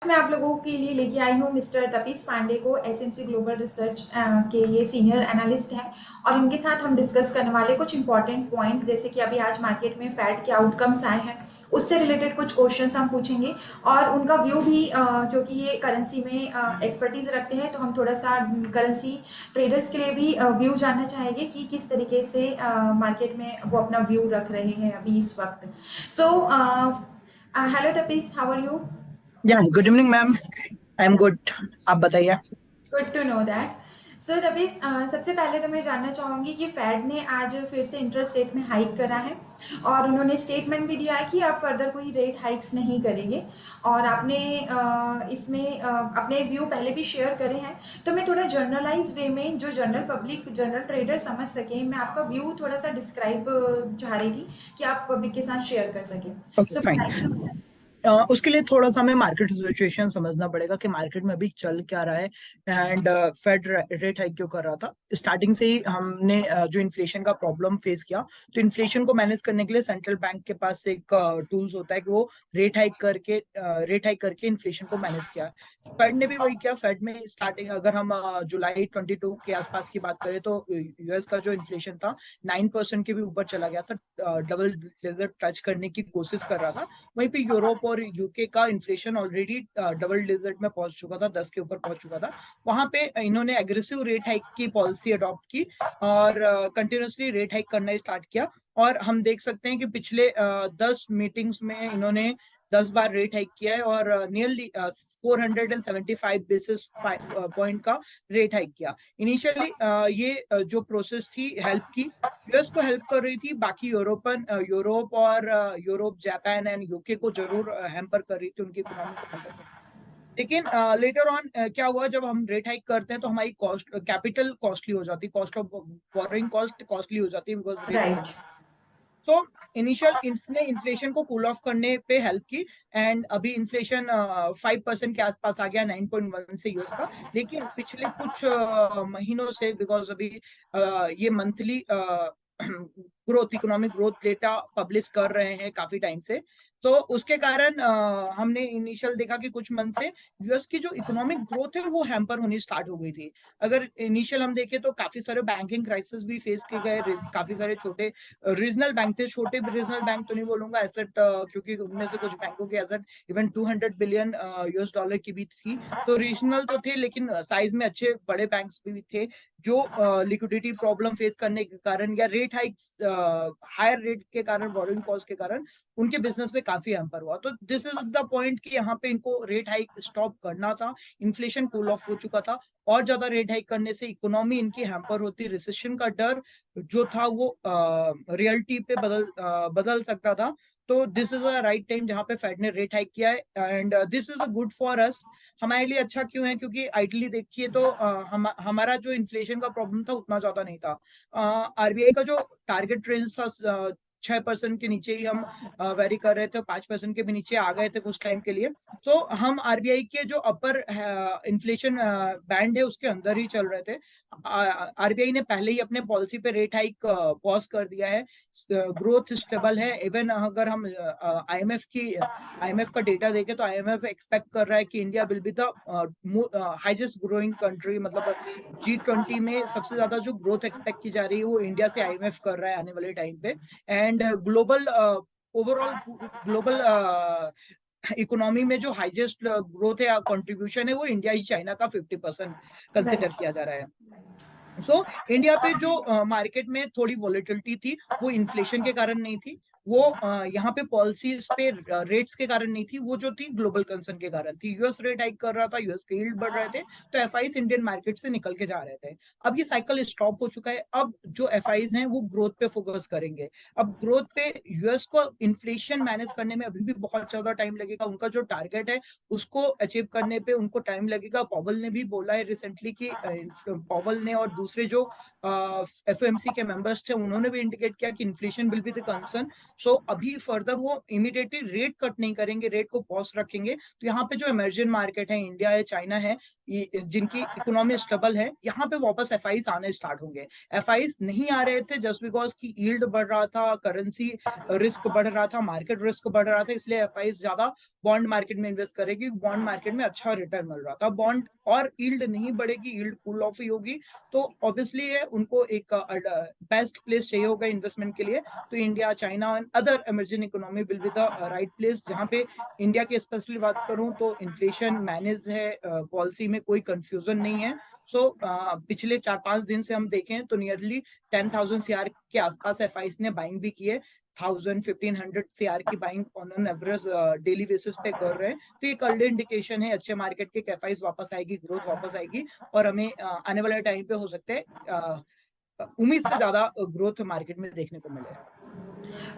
मैं आप लोगों के लिए लेके आई हूँ मिस्टर तपीस पांडे को। एसएमसी ग्लोबल रिसर्च के ये सीनियर एनालिस्ट हैं और इनके साथ हम डिस्कस करने वाले कुछ इंपॉर्टेंट पॉइंट, जैसे कि अभी आज मार्केट में फेड के आउटकम्स आए हैं, उससे रिलेटेड कुछ क्वेश्चंस हम पूछेंगे और उनका व्यू भी, क्योंकि ये करेंसी में एक्सपर्टीज रखते हैं, तो हम थोड़ा सा करेंसी ट्रेडर्स के लिए भी व्यू जानना चाहेंगे कि किस तरीके से मार्केट में वो अपना व्यू रख रहे हैं अभी इस वक्त। सो हेलो तपीस, how are you? Yeah good evening ma'am. I am good. आप बताइए। Good to know that. So Ravish, सबसे पहले तो मैं जानना चाहूँगी कि फेड ने आज फिर से इंटरेस्ट रेट में हाइक करा है और उन्होंने स्टेटमेंट भी दिया है कि आप फर्दर कोई रेट हाइक्स नहीं करेंगे। और आपने इसमें अपने व्यू पहले भी शेयर करे हैं, तो मैं थोड़ा जर्नलाइज वे में जो जनरल पब्लिक, जनरल ट्रेडर समझ सकें, मैं आपका व्यू थोड़ा सा डिस्क्राइब चाह रही थी कि आप पब्लिक के साथ शेयर कर सकें। Okay so fine. थैंक्स। उसके लिए थोड़ा सा हमें मार्केट सिचुएशन समझना पड़ेगा कि मार्केट में अभी चल क्या रहा है एंड फेड रेट हाइक क्यों कर रहा था। स्टार्टिंग से ही हमने जो इन्फ्लेशन का प्रॉब्लम फेस किया, तो इन्फ्लेशन को मैनेज करने के लिए सेंट्रल बैंक के पास एक टूल्स होता है कि वो रेट हाइक करके इन्फ्लेशन को मैनेज किया। फेड ने भी वही किया। फेड में स्टार्टिंग अगर हम जुलाई 22 के आसपास की बात करें तो यूएस का जो इन्फ्लेशन था 9% के भी ऊपर चला गया था, डबल डिजिट टच करने की कोशिश कर रहा था। वहीं पे यूरोप और यूके का इन्फ्लेशन ऑलरेडी डबल डिजिट में पहुंच चुका था, 10 के ऊपर पहुंच चुका था। वहां पे इन्होंने एग्रेसिव रेट हाइक की पॉलिसी अडॉप्ट की और कंटिन्यूसली रेट हाइक करना स्टार्ट किया। और हम देख सकते हैं कि पिछले 10 मीटिंग्स में इन्होंने 10 बार रेट हाइक किया है और नियरली 475 बेसिस पॉइंट का रेट हाइक किया। इनिशियली ये जो प्रोसेस थी हेल्प की, यूएस को हेल्प कर रही थी, बाकी यूरोप और यूरोप, जापान एंड यूके को जरूर हैम्पर कर रही थी, उनकी इकोनॉमी को हैम्पर कर रही थी। लेकिन लेटर ऑन क्या हुआ, जब हम रेट हाइक करते हैं तो हमारी कॉस्ट कैपिटल कॉस्टली हो जाती है, cost of borrowing cost costly हो जाती है बिकॉज रेट हाइक। राइट। तो इनिशियल इसने इन्फ्लेशन को कूल ऑफ करने पे हेल्प की एंड अभी इन्फ्लेशन 5% के आसपास आ गया, 9.1 से यूएस का। लेकिन पिछले कुछ महीनों से, बिकॉज अभी ये monthly growth, economic growth data publish कर रहे हैं काफी टाइम से, तो उसके कारण हमने इनिशियल देखा कि कुछ मंथ से यूएस की जो इकोनॉमिक ग्रोथ है वो हैम्पर होनी स्टार्ट हो गई थी। अगर इनिशियल हम देखें तो काफी सारे बैंकिंग क्राइसिस भी फेस किए गए, काफी सारे छोटे रीजनल बैंक थे, छोटे रीजनल बैंक तो नहीं बोलूंगा, एसेट, क्योंकि उनमें से कुछ बैंकों की asset even 200 billion US dollar की भी थी। तो रीजनल तो थे लेकिन साइज में अच्छे बड़े बैंक्स भी थे जो लिक्विडिटी प्रॉब्लम फेस करने के कारण या रेट हाइक्स, हायर रेट के कारण, बोरोइंग कॉस्ट के कारण उनके बिजनेस में काफी हैम्पर हुआ। तो दिस इज द पॉइंट कि यहाँ पे इनको रेट हाइक स्टॉप करना था। इन्फ्लेशन कूल ऑफ हो चुका था, और ज्यादा रेट हाइक करने से इकोनॉमी इनकी हैम्पर होती, रिसेशन का डर जो था वो रियलिटी पे बदल सकता था। तो this is a right time जहां पे फेड ने रेट हाइक किया है and this is a good for us. हमारे लिए अच्छा क्यों है, क्योंकि आइडली देखिए तो हमारा जो इन्फ्लेशन का प्रॉब्लम था उतना ज्यादा नहीं था। आरबीआई का जो टारगेट रेंज था 6% के नीचे ही हम वेरी कर रहे थे, 5% के भी नीचे आ गए थे कुछ टाइम के लिए। तो हम आरबीआई के जो अपर इन्फ्लेशन बैंड है उसके अंदर ही चल रहे थे। आरबीआई ने पहले ही अपने पॉलिसी पे रेट हाइक पॉज कर दिया है, ग्रोथ स्टेबल है। इवन अगर हम आईएमएफ का डेटा देखें तो आईएमएफ एक्सपेक्ट कर रहा है कि India will be the highest growing country, मतलब G20 में सबसे ज्यादा जो ग्रोथ एक्सपेक्ट की जा रही है वो इंडिया से आईएमएफ कर रहा है आने वाले टाइम पे। And global overall global economy में जो हाईएस्ट ग्रोथ है, कंट्रीब्यूशन है, वो इंडिया ही चाइना का 50% कंसिडर राइट। किया जा रहा है। सो इंडिया पे जो मार्केट में थोड़ी वॉलेटिलिटी थी वो इन्फ्लेशन के कारण नहीं थी, वो यहाँ पे पॉलिसीज पे रेट्स के कारण नहीं थी, वो जो थी ग्लोबल कंसर्न के कारण थी। यूएस रेट हाइक कर रहा था, यूएस के यील्ड बढ़ रहे थे, तो एफआईज इंडियन मार्केट से निकल के जा रहे थे। अब ये साइकिल स्टॉप हो चुका है, अब जो एफआईज हैं वो ग्रोथ पे फोकस करेंगे। अब ग्रोथ पे यूएस को इन्फ्लेशन मैनेज करने में अभी भी बहुत ज्यादा टाइम लगेगा, उनका जो टारगेट है उसको अचीव करने पे उनको टाइम लगेगा। पॉवल ने भी बोला है रिसेंटली कि पॉवल ने और दूसरे जो एफओएमसी के मेंबर्स थे उन्होंने भी इंडिकेट किया कि inflation will be the concern. So अभी फर्दर वो इमीडिएटली रेट कट नहीं करेंगे, रेट को पॉज रखेंगे। तो यहाँ पे जो इमर्जिंग मार्केट है, इंडिया है, चाइना है, जिनकी इकोनॉमी स्टेबल है, यहाँ पे वापस एफआईज आने स्टार्ट होंगे। एफआईज नहीं आ रहे थे जस्ट बिकॉज की यील्ड बढ़ रहा था, करेंसी रिस्क बढ़ रहा था, मार्केट रिस्क बढ़ रहा था, इसलिए एफआईज ज्यादा बॉन्ड मार्केट में इन्वेस्ट करेगी, बॉन्ड मार्केट में अच्छा रिटर्न मिल रहा था। बॉन्ड और यील्ड नहीं बढ़ेगी, यील्ड कूल ऑफ ही होगी, तो ऑब्वियसली है उनको एक बेस्ट प्लेस चाहिए होगा इन्वेस्टमेंट के लिए। तो India, China and other emerging economy will be the right place, जहाँ पे इंडिया की स्पेशली बात करूं तो इन्फ्लेशन मैनेज है, पॉलिसी में कोई कंफ्यूजन नहीं है। सो पिछले 4-5 दिन से हम देखें तो नियरली 10,000 CR के आसपास एफआईस ने बाइंग भी की है। 1,000-1,500 CR की buying on an average daily basis पे कर रहे हैं। तो ये अर्ली इंडिकेशन है अच्छे मार्केट के, एफआईस वापस आएगी, ग्रोथ वापस आएगी, और हमें आने वाले टाइम पे हो सकते हैं उम्मीद से ज्यादा ग्रोथ मार्केट में देखने को मिले।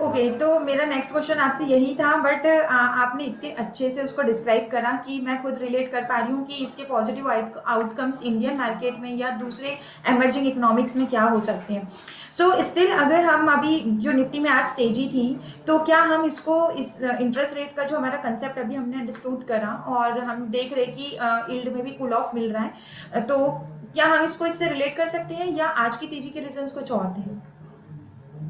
ओके, तो मेरा नेक्स्ट क्वेश्चन आपसे यही था, बट आपने इतने अच्छे से उसको डिस्क्राइब करा कि मैं खुद रिलेट कर पा रही हूँ कि इसके पॉजिटिव आउटकम्स इंडियन मार्केट में या दूसरे एमर्जिंग इकोनॉमिक्स में क्या हो सकते हैं। सो स्टिल अगर हम अभी जो निफ्टी में आज तेजी थी, तो क्या हम इसको इस इंटरेस्ट रेट का जो हमारा कंसेप्ट अभी हमने अंडरस्टूड करा और हम देख रहे कि यील्ड में भी कूल ऑफ मिल रहा है, तो क्या हम इसको इससे रिलेट कर सकते हैं या आज की तेजी के रीजंस कुछ और थे?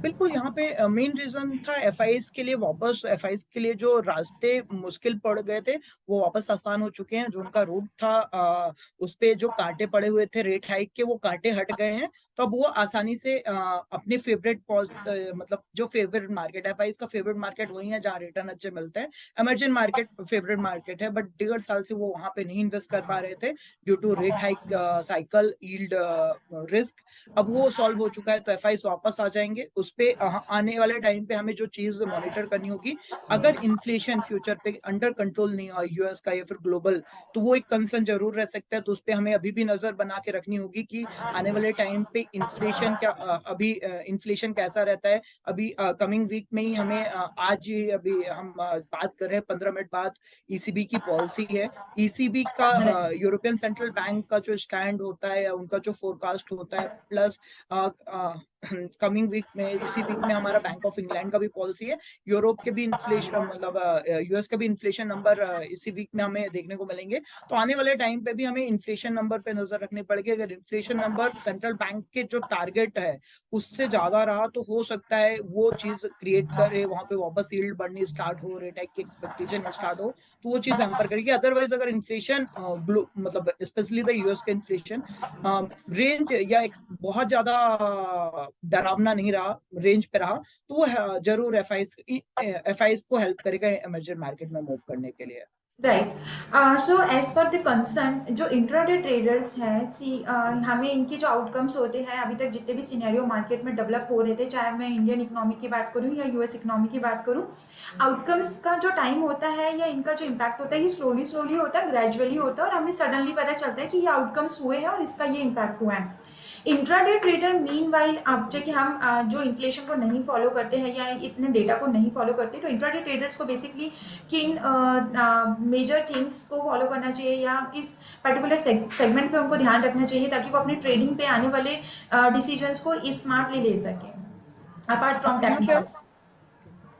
बिल्कुल, यहाँ पे मेन रीजन था एफआईएस के लिए, वापस एफआईएस के लिए जो रास्ते मुश्किल पड़ गए थे वो वापस आसान हो चुके हैं। जो उनका रूट था उस पे जो कांटे पड़े हुए थे रेट हाइक के, वो कांटे हट गए हैं। तो अब वो आसानी से अपने फेवरेट मतलब जो फेवरेट मार्केट, एफआईएस का फेवरेट मार्केट वही है जहाँ रिटर्न अच्छे मिलते हैं। इमर्जिंग मार्केट फेवरेट मार्केट है, बट 1.5 साल से वो वहां पे नहीं इन्वेस्ट कर पा रहे थे due to rate hike cycle, yield risk. अब वो सॉल्व हो चुका है, तो एफआईएस वापस आ जाएंगे। उस पे आने वाले टाइम पे हमें जो चीज मॉनिटर करनी होगी, अगर इन्फ्लेशन फ्यूचर पे अंडर कंट्रोल नहीं हुआ यूएस का या फिर ग्लोबल, तो वो एक कंसर्न जरूर रह सकता है। तो उस पे हमें अभी भी नजर बना के रखनी होगी कि आने वाले टाइम पे इन्फ्लेशन क्या, अभी इन्फ्लेशन कैसा रहता है। अभी कमिंग वीक में ही हमें आज ही अभी हम बात कर रहे हैं 15 मिनट बाद ईसीबी की पॉलिसी है। ईसीबी का यूरोपियन सेंट्रल बैंक का जो स्टैंड होता है या उनका जो फोरकास्ट होता है, प्लस कमिंग वीक में, इसी वीक में हमारा बैंक ऑफ इंग्लैंड का भी पॉलिसी है। यूरोप के भी इन्फ्लेशन, मतलब यूएस के भी इन्फ्लेशन नंबर इसी वीक में हमें देखने को मिलेंगे। तो आने वाले टाइम पे भी हमें इन्फ्लेशन नंबर पे नजर रखनी पड़ेगी। अगर इन्फ्लेशन नंबर सेंट्रल बैंक के जो टारगेट है उससे ज्यादा रहा, तो हो सकता है वो चीज क्रिएट करे, वहां पे वापस यील्ड बढ़नी स्टार्ट हो, रेट हाइक की एक्सपेक्टेशन स्टार्ट हो, तो वो चीज हैम्पर करेगी। अदरवाइज अगर इन्फ्लेशन मतलब स्पेशली द यूएस के इन्फ्लेशन रेंज या बहुत ज्यादा डरावना नहीं रहा, रेंज पे रहा, तो वो जरूर एफआईएस को हेल्प करेगा इमर्जिंग मार्केट में मूव करने के लिए। Right. So as per the concern जो इंट्राडे ट्रेडर्स हैं, सी हमें इनके जो आउटकम्स होते हैं, अभी तक जितने भी सिनेरियो मार्केट में डेवलप हो रहे थे, चाहे मैं इंडियन इकोनॉमी की बात करूं या यूएस इकोनॉमी की बात करूं, आउटकम्स का जो टाइम होता है या इनका जो इम्पैक्ट होता है, ये स्लोली स्लोली होता है, ग्रेजुअली होता है, और हमें सडनली पता चलता है कि ये आउटकम्स हुए हैं और इसका ये इम्पैक्ट हुआ है। इंट्राडे ट्रेडर मीन वाइल, अब जैसे हम जो इन्फ्लेशन को नहीं फॉलो करते हैं या इतने डेटा को नहीं फॉलो करते, तो इंट्राडे ट्रेडर्स को बेसिकली किन मेजर थिंग्स को फॉलो करना चाहिए या किस पर्टिकुलर सेगमेंट पे उनको ध्यान रखना चाहिए ताकि वो अपनी ट्रेडिंग पे आने वाले डिसीजंस को स्मार्टली ले सकें, अपार्ट फ्रॉम यहाँ पे टेक्निकल्स?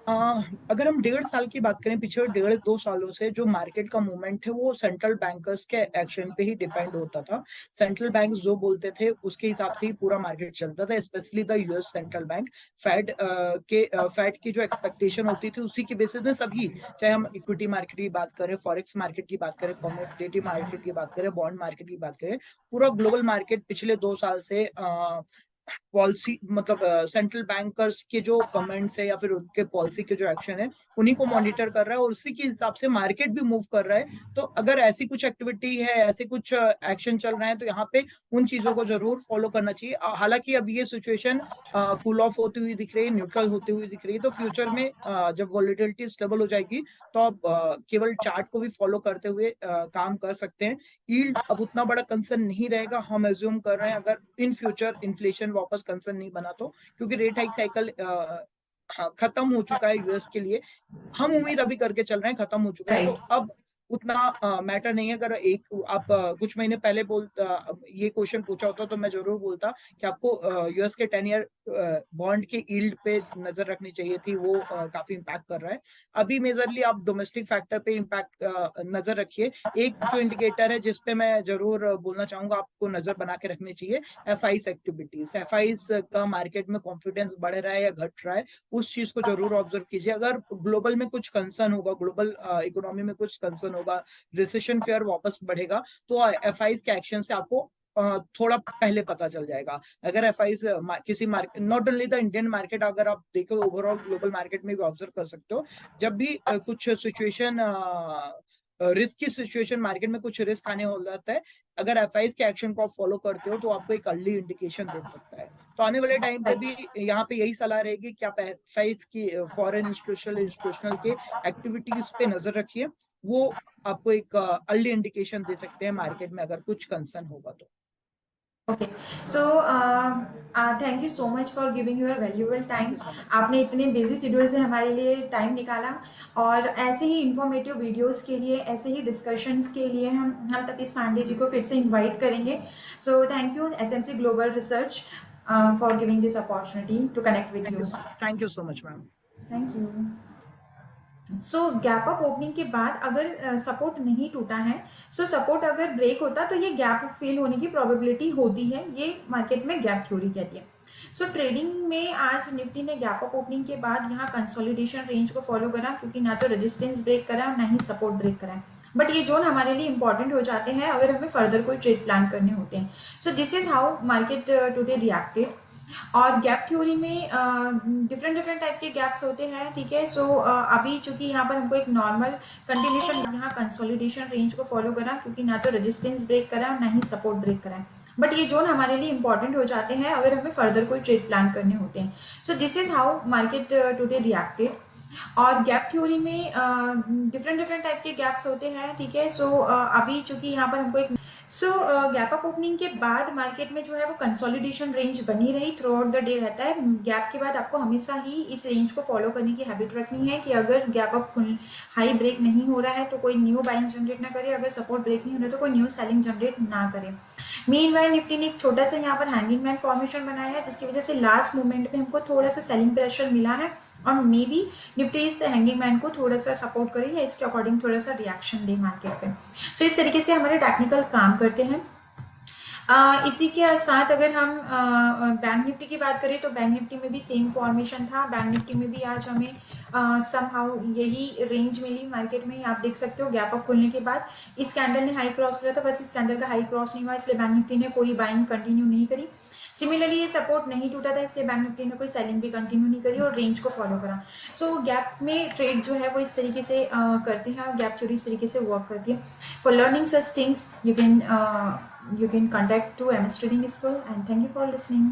अगर हम 1.5 साल की बात करें, पिछले 1.5-2 सालों से जो मार्केट का मूवमेंट है वो सेंट्रल बैंकर्स के एक्शन पे ही डिपेंड होता था। सेंट्रल बैंक जो बोलते थे उसके हिसाब से ही पूरा मार्केट चलता था, specially the US central bank. Fed की जो एक्सपेक्टेशन होती थी उसी के बेसिस में सभी, चाहे हम इक्विटी मार्केट की बात करें, फॉरेक्स मार्केट की बात करें, कमोडिटी मार्केट की बात करें, बॉन्ड मार्केट की बात करें, पूरा ग्लोबल मार्केट पिछले 2 साल से पॉलिसी, मतलब सेंट्रल बैंकर्स के जो कमेंट्स है या फिर उनके पॉलिसी के जो एक्शन है उन्हीं को मॉनिटर कर रहा है और उसी के हिसाब से मार्केट भी मूव कर रहा है। तो अगर ऐसी कुछ एक्टिविटी है, ऐसे कुछ एक्शन चल रहे हैं, तो यहाँ पे उन चीजों को जरूर फॉलो करना चाहिए। हालांकि अब ये सिचुएशन कूल ऑफ होती हुई दिख रही है, न्यूट्रल होती हुई दिख रही है, तो फ्यूचर में जब वॉलेटिलिटी स्टेबल हो जाएगी तो आप केवल चार्ट को भी फॉलो करते हुए काम कर सकते हैं। यील्ड अब उतना बड़ा कंसर्न नहीं रहेगा, हम एज्यूम कर रहे हैं, अगर इन फ्यूचर इन्फ्लेशन वापस कंसर्न नहीं बना तो, क्योंकि रेट हाइक साइकिल खत्म हो चुका है यूएस के लिए। हम उम्मीद अभी करके चल रहे हैं खत्म हो चुका है, तो राइट। अब उतना मैटर नहीं है। अगर एक आप कुछ महीने पहले ये क्वेश्चन पूछा होता तो मैं जरूर बोलता कि आपको यूएस के 10 ईयर बॉन्ड के यील्ड पे नजर रखनी चाहिए थी, वो काफी इम्पैक्ट कर रहा है। अभी मेजरली आप डोमेस्टिक फैक्टर पे इम्पैक्ट नजर रखिए। एक जो इंडिकेटर है जिसपे मैं जरूर बोलना चाहूंगा आपको नजर बना के रखनी चाहिए, एफआईस एक्टिविटीज। एफआईस का मार्केट में कॉन्फिडेंस बढ़ रहा है या घट रहा है, उस चीज को जरूर ऑब्जर्व कीजिए। अगर ग्लोबल में कुछ कंसर्न होगा, ग्लोबल इकोनॉमी में कुछ कंसर्न होगा, रिसेशन फेयर वापस बढ़ेगा, तो एफआईस के एक्शन से आपको थोड़ा पहले पता चल जाएगा। अगर एफआईस किसी market, not only the Indian market, अगर आप देखो ओवरऑल ग्लोबल मार्केट में भी ऑब्जर्व कर सकते हो, जब भी कुछ सिचुएशन रिस्क की सिचुएशन, मार्केट में कुछ रिस्क आने हो जाता है, अगर एफआईस के एक्शन को आप फॉलो करते हो तो आपको एक अर्ली इंडिकेशन दे सकता है। तो आने वाले टाइम पे भी यहाँ पे यही सलाह रहेगी कि आप एफआईस की फॉरेन इंस्टीट्यूशनल के एक्टिविटीज पे नजर रखिए, वो आपको एक अर्ली इंडिकेशन दे सकते हैं मार्केट में अगर कुछ कंसर्न होगा तो। Okay, so thank you so much for giving your valuable time. आपने इतने बिजी शेड्यूल से हमारे लिए टाइम निकाला, और ऐसे ही इंफॉर्मेटिव वीडियोस के लिए, ऐसे ही डिस्कशंस के लिए हम तपीस पांडे जी को फिर से इनवाइट करेंगे। So thank you SMC Global Research for giving this opportunity to connect with you. Thank you so much ma'am. Thank you. So gap up opening के बाद अगर सपोर्ट नहीं टूटा है, सो सपोर्ट अगर ब्रेक होता तो ये गैप फिल होने की प्रोबेबिलिटी होती है, ये मार्केट में गैप थ्योरी कहती है। सो ट्रेडिंग में आज निफ्टी ने गैप अप ओपनिंग के बाद यहाँ कंसोलिडेशन रेंज को फॉलो करा, क्योंकि ना तो रेजिस्टेंस ब्रेक करा और ना ही सपोर्ट ब्रेक करा है। बट ये जोन हमारे लिए इंपॉर्टेंट हो जाते हैं अगर हमें फर्दर कोई ट्रेड प्लान करने होते हैं। So this is how market today reacted. और गैप थ्योरी में डिफरेंट टाइप के गैप्स होते हैं, ठीक है। सो अभी चूंकि यहाँ पर हमको एक नॉर्मल कंटिन्यूशन, यहाँ कंसोलिडेशन रेंज को फॉलो करा, क्योंकि ना तो रेजिस्टेंस ब्रेक करा ना ही सपोर्ट ब्रेक करा है। बट ये जोन हमारे लिए इंपॉर्टेंट हो जाते हैं अगर हमें फर्दर कोई ट्रेड प्लान करने होते हैं। So this is how market today reacted. और गैप थ्योरी में डिफरेंट टाइप के गैप्स होते हैं, ठीक है। सो अभी चूंकि यहाँ पर हमको एक गैप अप ओपनिंग के बाद मार्केट में जो है वो कंसोलिडेशन रेंज बनी रही, थ्रू आउट द डे रहता है। गैप के बाद आपको हमेशा ही इस रेंज को फॉलो करने की हैबिट रखनी है कि अगर गैप अप हाई ब्रेक नहीं हो रहा है तो कोई न्यू बाइंग जनरेट ना करे, अगर सपोर्ट ब्रेक नहीं हो रहा है तो कोई न्यू सेलिंग जनरेट ना करे। मीनवाइल निफ्टी ने एक छोटा सा यहाँ पर हैंगिंग मैन फॉर्मेशन बनाया है, जिसकी वजह से लास्ट मोमेंट पे हमको थोड़ा सा सेलिंग प्रेशर मिला है, और मे बी निफ्टी इस हैंगिंग मैन को थोड़ा सा सपोर्ट करे या इसके अकॉर्डिंग थोड़ा सा रिएक्शन दे मार्केट पे। सो इस तरीके से हमारे टेक्निकल काम करते हैं। इसी के साथ अगर हम बैंक निफ्टी की बात करें तो बैंक निफ्टी में भी सेम फॉर्मेशन था। बैंक निफ्टी में भी आज हमें समहाउ यही रेंज मिली मार्केट में। आप देख सकते हो गैप अप खुलने के बाद इस कैंडल ने हाई क्रॉस किया था, बस इस कैंडल का हाई क्रॉस नहीं हुआ, इसलिए बैंक निफ्टी ने कोई बाइंग कंटिन्यू नहीं करी। सिमिलरली ये सपोर्ट नहीं टूटा था, इसलिए बैंक निफ्टी ने कोई सेलिंग भी कंटिन्यू नहीं करी और रेंज को फॉलो करा। सो गैप में ट्रेड जो है वो इस तरीके से करते हैं, और गैप थ्योरी इस तरीके से वर्क करती है। For learning such things you can contact to MS Trading School, and thank you for listening.